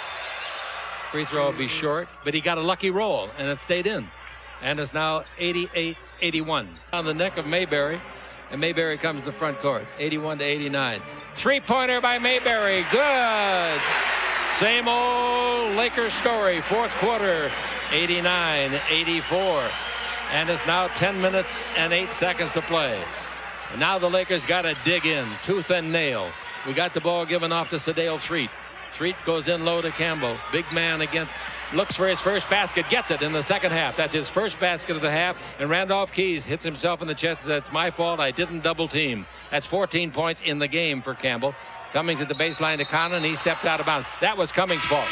Free throw will be short, but he got a lucky roll, and it stayed in. And it's now 88-81. On the neck of Mayberry, and Mayberry comes to the front court, 81-89. Three-pointer by Mayberry, good! Same old Lakers story, fourth quarter, 89-84. And it's now 10 minutes and 8 seconds to play. And now the Lakers got to dig in, tooth and nail. We got the ball given off to Sedale Threet. Threet goes in low to Campbell. Big man against, looks for his first basket, gets it in the second half. That's his first basket of the half. And Randolph Keys hits himself in the chest. That's my fault. I didn't double team. That's 14 points in the game for Campbell. Cummings at the baseline to Conlon. He stepped out of bounds. That was Cummings' fault.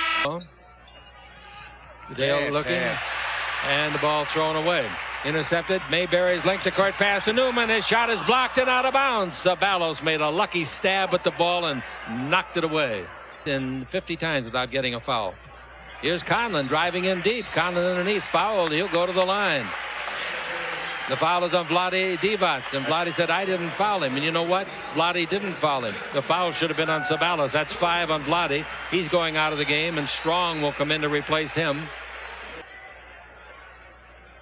Sedale looking. And the ball thrown away. Intercepted. Mayberry's length to court pass to Newman. His shot is blocked and out of bounds. Sabalos made a lucky stab at the ball and knocked it away. In 50 times without getting a foul. Here's Conlon driving in deep. Conlon underneath, fouled. He'll go to the line. The foul is on Vlade Divac, and Vlade said, I didn't foul him. And you know what? Vlade didn't foul him. The foul should have been on Sabalos. That's 5 on Vlade. He's going out of the game, and Strong will come in to replace him.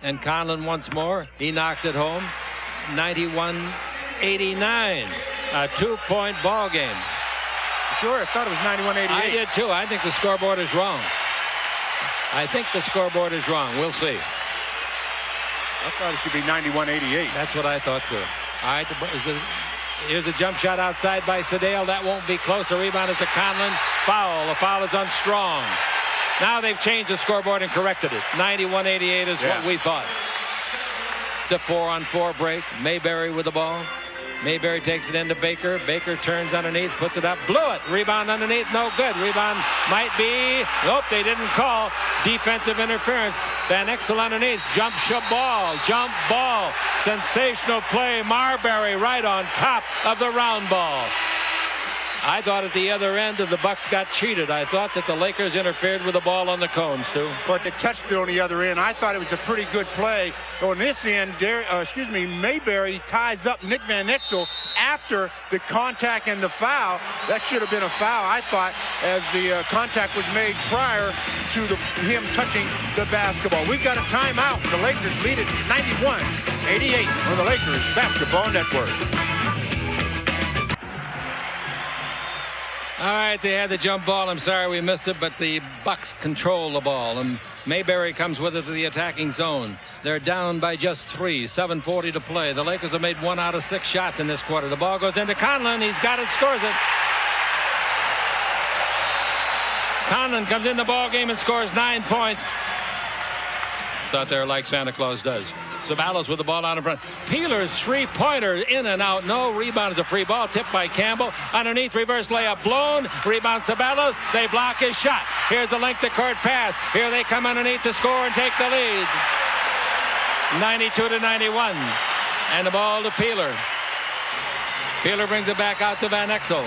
And Conlon once more. He knocks it home. 91-89. A 2-point ball game. Sure, I thought it was 91-88. I did too. I think the scoreboard is wrong. We'll see. I thought it should be 91-88. That's what I thought too. All right, here's a jump shot outside by Sedale. That won't be close. The rebound is to Conlon. Foul. The foul is on Strong. Now they've changed the scoreboard and corrected it. 91-88 is what we thought. It's a 4-on-4 break. Mayberry with the ball. Mayberry takes it into Baker. Baker turns underneath, puts it up, blew it. Rebound underneath, no good. Rebound might be, nope, they didn't call. Defensive interference. Van Exel underneath, jump ball. Sensational play. Marbury right on top of the round ball. I thought at the other end of the Bucks got cheated. I thought that the Lakers interfered with the ball on the cones, too. But they touched it on the other end. I thought it was a pretty good play. On this end, Mayberry ties up Nick Van Exel after the contact and the foul. That should have been a foul, I thought, as the contact was made prior to him touching the basketball. We've got a timeout. The Lakers lead it 91-88 on the Lakers Basketball Network. All right, they had the jump ball. I'm sorry we missed it, but the Bucks control the ball, and Mayberry comes with it to the attacking zone. They're down by just 3, 7:40 to play. The Lakers have made 1 out of 6 shots in this quarter. The ball goes into Conlon. He's got it, scores it. Conlon comes in the ball game and scores 9 points. Out there like Santa Claus does. Sabalos with the ball out in front. Peeler's three-pointer in and out. No rebound. Is a free ball tipped by Campbell. Underneath, reverse layup blown. Rebound Sabalos. They block his shot. Here's the length to court pass. Here they come underneath to score and take the lead. 92-91. And the ball to Peeler. Peeler brings it back out to Van Exel.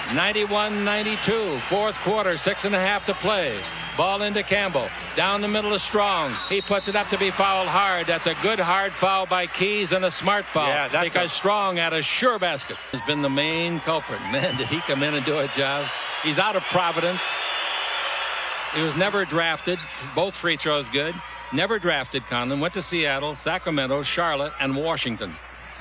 91-92. Fourth quarter, 6.5 to play. Ball into Campbell. Down the middle of Strong. He puts it up to be fouled hard. That's a good hard foul by Keys and a smart foul. Yeah, because Strong had a sure basket. Has been the main culprit. Man, did he come in and do a job. He's out of Providence. He was never drafted. Both free throws good. Never drafted Conlon. Went to Seattle, Sacramento, Charlotte, and Washington.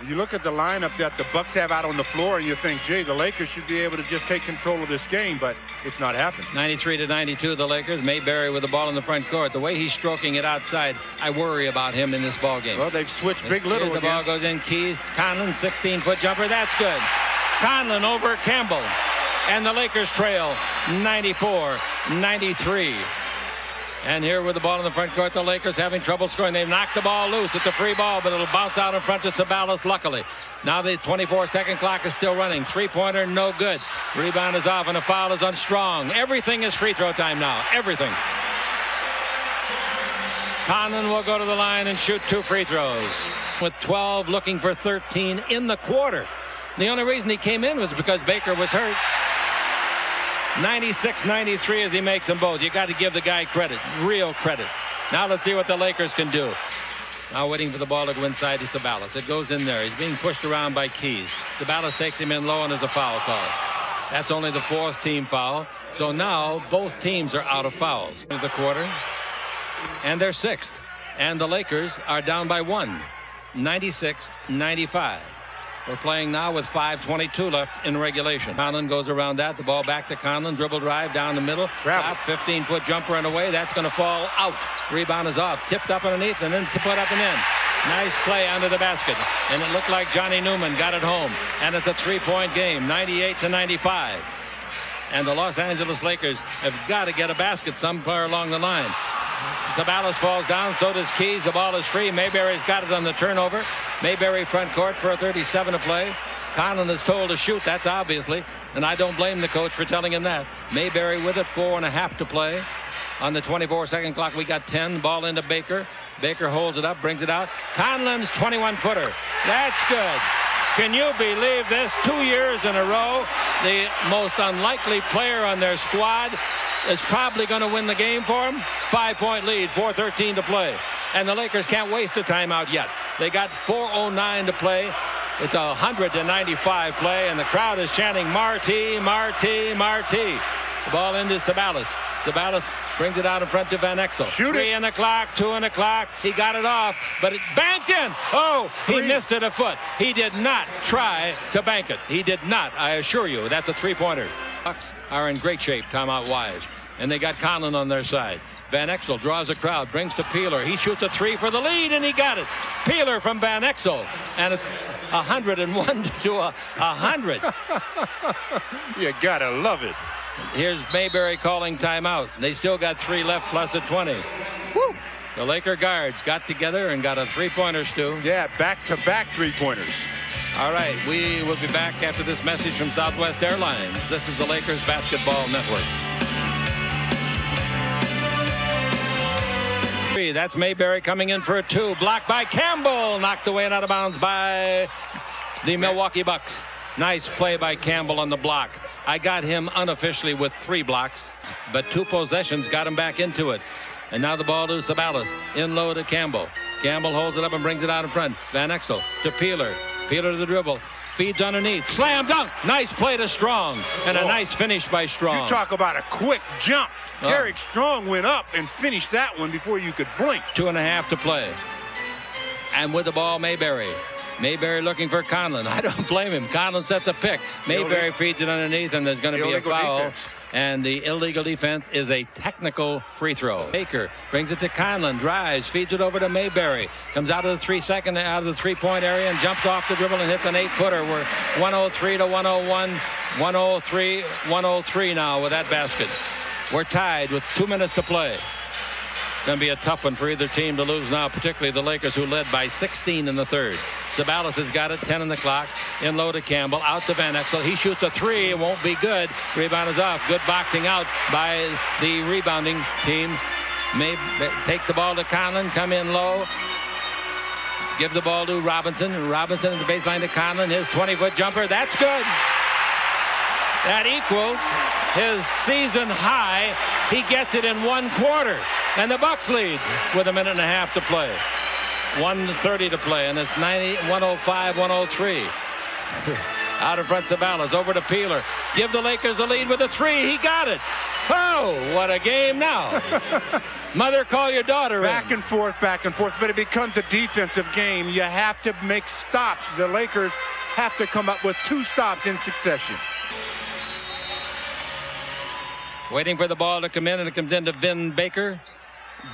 You look at the lineup that the Bucks have out on the floor, and you think, gee, the Lakers should be able to just take control of this game, but it's not happening. 93-92, the Lakers. Mayberry with the ball in the front court. The way he's stroking it outside, I worry about him in this ball game. Well, they've switched big little again. The ball goes in. Keys, Conlon, 16-foot jumper. That's good. Conlon over Campbell. And the Lakers trail 94-93. And here with the ball in the front court, the Lakers having trouble scoring. They've knocked the ball loose. It's a free ball, but it'll bounce out in front to Sabalas, luckily. Now the 24-second clock is still running. Three-pointer, no good. Rebound is off, and a foul is on Strong. Everything is free throw time now. Everything. Conlon will go to the line and shoot 2 free throws. With 12, looking for 13 in the quarter. The only reason he came in was because Baker was hurt. 96-93 as he makes them both. You got to give the guy credit, real credit. Now let's see what the Lakers can do. Now waiting for the ball to go inside to Sabalas. It goes in there. He's being pushed around by Keys. Sabalas takes him in low and there's a foul call. That's only the 4th team foul. So now both teams are out of fouls. The quarter. And they're 6th. And the Lakers are down by 1. 96-95. We're playing now with 5:22 left in regulation. Conlon goes around that. The ball back to Conlon. Dribble drive down the middle. Shot, 15-foot jumper and away. That's going to fall out. Rebound is off. Tipped up underneath and then put up and in. Nice play under the basket. And it looked like Johnny Newman got it home. And it's a 3-point game, 98-95. And the Los Angeles Lakers have got to get a basket somewhere along the line. Sabalas falls down, so does Keys. The ball is free. Mayberry's got it on the turnover. Mayberry front court for a 37 to play. Conlon is told to shoot, that's obviously, and I don't blame the coach for telling him that. Mayberry with it, 4.5 to play. On the 24-second clock, we got 10. Ball into Baker. Baker holds it up, brings it out. Conlon's 21-footer. That's good. Can you believe this? 2 years in a row, the most unlikely player on their squad is probably going to win the game for them. 5-point lead, 4:13 to play. And the Lakers can't waste a timeout yet. They got 4:09 to play. It's a 195 play, and the crowd is chanting, Marty, Marty, Marty. The ball into Sabalas. Sabalas brings it out in front to Van Exel. Shoot it. 3 on the clock, 2 on the clock. He got it off, but it banked in. Oh, he missed it a foot. He did not try to bank it. He did not, I assure you. That's a 3-pointer. Bucks are in great shape, timeout-wise. And they got Conlon on their side. Van Exel draws a crowd, brings to Peeler. He shoots a 3 for the lead, and he got it. Peeler from Van Exel. And it's 101 to 100. You gotta love it. Here's Mayberry calling timeout. They still got 3 left plus a 20. Woo! The Laker guards got together and got a 3-pointer, Stu. Yeah, back-to-back 3-pointers. All right, we will be back after this message from Southwest Airlines. This is the Lakers Basketball Network. That's Mayberry coming in for a 2. Blocked by Campbell. Knocked away and out of bounds by the Milwaukee Bucks. Nice play by Campbell on the block. I got him unofficially with 3 blocks, but 2 possessions got him back into it. And now the ball to Sabalas. In low to Campbell. Campbell holds it up and brings it out in front. Van Exel to Peeler. Peeler to the dribble. Feeds underneath. Slam dunk. Nice play to Strong. And a nice finish by Strong. You talk about a quick jump. Eric Strong went up and finished that one before you could blink. 2.5 to play. And with the ball, Mayberry. Mayberry looking for Conlon. I don't blame him. Conlon sets a pick. Mayberry feeds it underneath, and there's going to be a foul. Defense. And the illegal defense is a technical free throw. Baker brings it to Conlon, drives, feeds it over to Mayberry. Comes out of the 3-second, out of the 3-point area, and jumps off the dribble and hits an 8-footer. We're 103 to 101. 103 now with that basket. We're tied with 2 minutes to play. Going to be a tough one for either team to lose now, particularly the Lakers, who led by 16 in the third. Sabalas has got it, 10 on the clock. In low to Campbell, out to Van Exel. He shoots a 3, it won't be good. Rebound is off. Good boxing out by the rebounding team. Takes the ball to Conlon, come in low. Give the ball to Robinson. Robinson at the baseline to Conlon. His 20-foot jumper, that's good. That equals his season high. He gets it in 1 quarter. And the Bucks lead with 1.5 minutes to play. 1:30 to play, and it's 105-103. Out in front, Sabalas over to Peeler. Give the Lakers a lead with a 3. He got it. Oh, what a game now. Mother, call your daughter back and forth, but it becomes a defensive game. You have to make stops. The Lakers have to come up with 2 stops in succession. Waiting for the ball to come in, and it comes into Vin Baker.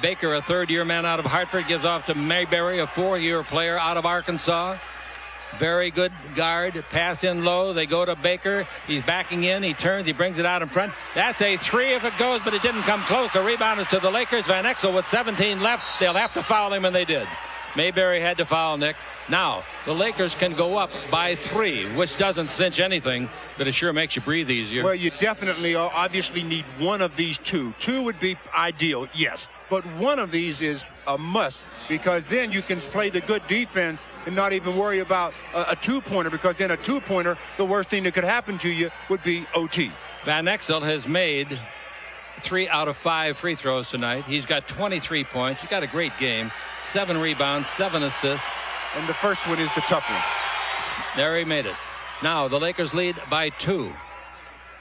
Baker, a 3rd-year man out of Hartford, gives off to Mayberry, a 4-year player out of Arkansas. Very good guard. Pass in low. They go to Baker. He's backing in. He turns. He brings it out in front. That's a 3 if it goes, but it didn't come close. The rebound is to the Lakers. Van Exel with 17 left. They'll have to foul him, and they did. Mayberry had to foul Nick. Now, the Lakers can go up by 3, which doesn't cinch anything, but it sure makes you breathe easier. Well, you definitely obviously need one of these two. 2 would be ideal, yes. But one of these is a must, because then you can play the good defense and not even worry about a 2-pointer, because then a 2-pointer, the worst thing that could happen to you would be OT. Van Exel has made 3 out of 5 free throws tonight. He's got 23 points. He's got a great game. 7 rebounds, 7 assists. And the first one is the tough one. There he made it. Now the Lakers lead by 2.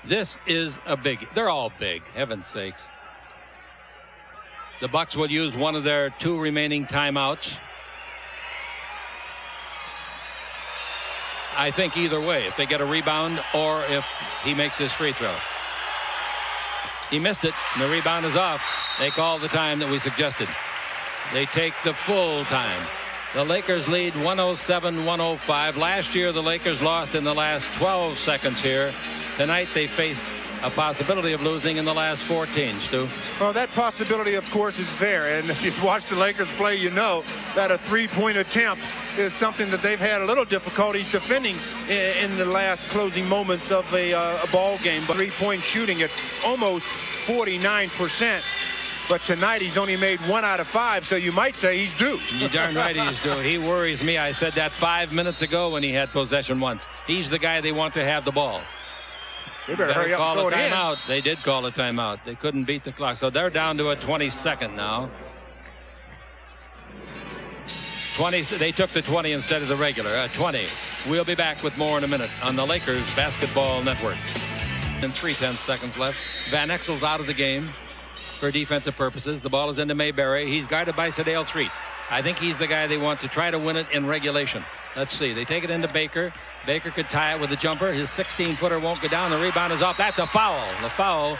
This is a big. They're all big, heaven's sakes. The Bucks will use one of their 2 remaining timeouts. I think either way, if they get a rebound or if he makes his free throw. He missed it, and the rebound is off. They call the time that we suggested. They take the full time. The Lakers lead 107-105. Last year, the Lakers lost in the last 12 seconds here. Tonight, they face a possibility of losing in the last 14, Stu. Well, that possibility, of course, is there. And if you've watched the Lakers play, you know that a 3-point attempt is something that they've had a little difficulties defending in the last closing moments of a ball game. But 3-point shooting at almost 49%. But tonight he's only made 1 out of 5, so you might say he's due. You're darn right he's due. He worries me. I said that 5 minutes ago when he had possession once. He's the guy they want to have the ball. They better hurry up and throw it in. Timeout. They did call a timeout. They couldn't beat the clock, so they're down to a 22nd now. 20. They took the 20 instead of the regular. 20. We'll be back with more in a minute on the Lakers Basketball Network. And 3/10 seconds left. Van Exel's out of the game for defensive purposes. The ball is into Mayberry. He's guarded by Sedale Treat. I think he's the guy they want to try to win it in regulation. Let's see. They take it into Baker. Baker could tie it with a jumper. His 16-footer won't go down. The rebound is off. That's a foul. The foul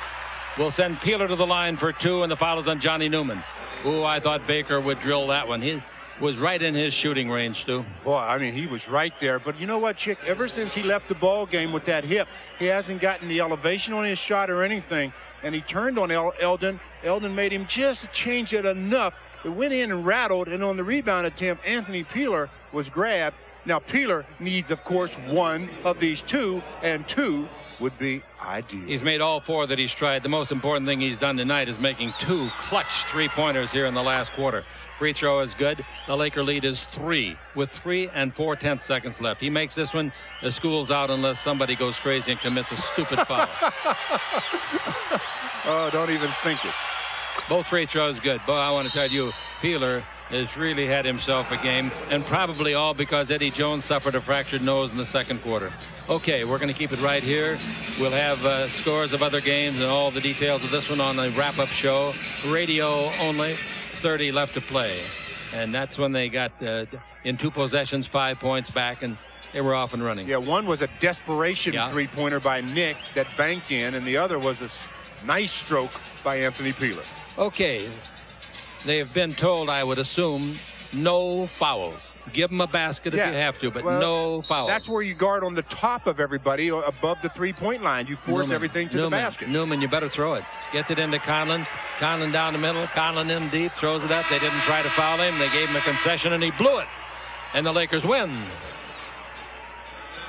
will send Peeler to the line for 2, and the foul is on Johnny Newman. Ooh, I thought Baker would drill that one. He was right in his shooting range, Stu. Boy, I mean, he was right there. But you know what, Chick? Ever since he left the ball game with that hip, he hasn't gotten the elevation on his shot or anything. And he turned on Eldon. Eldon made him just change it enough. It went in and rattled, and on the rebound attempt, Anthony Peeler was grabbed. Now, Peeler needs, of course, 1 of these 2, and 2 would be ideal. He's made all 4 that he's tried. The most important thing he's done tonight is making 2 clutch 3-pointers here in the last quarter. Free throw is good. The Laker lead is 3 with 3 and 4/10 seconds left. He makes this one. The school's out unless somebody goes crazy and commits a stupid foul. Oh, don't even think it. Both free throws good. Boy, I want to tell you, Peeler has really had himself a game, and probably all because Eddie Jones suffered a fractured nose in the second quarter. Okay, we're going to keep it right here. We'll have scores of other games and all the details of this one on the wrap-up show. Radio only. 30 left to play. And that's when they got, in 2 possessions, 5 points back, and they were off and running. Yeah, one was a desperation 3-pointer by Nick that banked in, and the other was a nice stroke by Anthony Peeler. Okay. They have been told, I would assume, no fouls. Give them a basket if you have to, but no fouls. That's where you guard on the top of everybody above the 3-point line. You force everything to the basket. Newman, you better throw it. Gets it into Conlon. Conlon down the middle. Conlon in deep. Throws it up. They didn't try to foul him. They gave him a concession, and he blew it. And the Lakers win.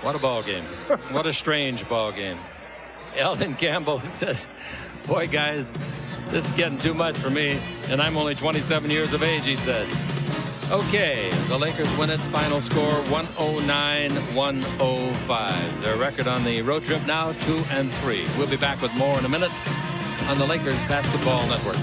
What a ball game. What a strange ball game. Eldon Campbell says, boy, guys, this is getting too much for me, and I'm only 27 years of age, he said. Okay, the Lakers win it. Final score 109-105. Their record on the road trip now 2-3. We'll be back with more in a minute on the Lakers Basketball Network.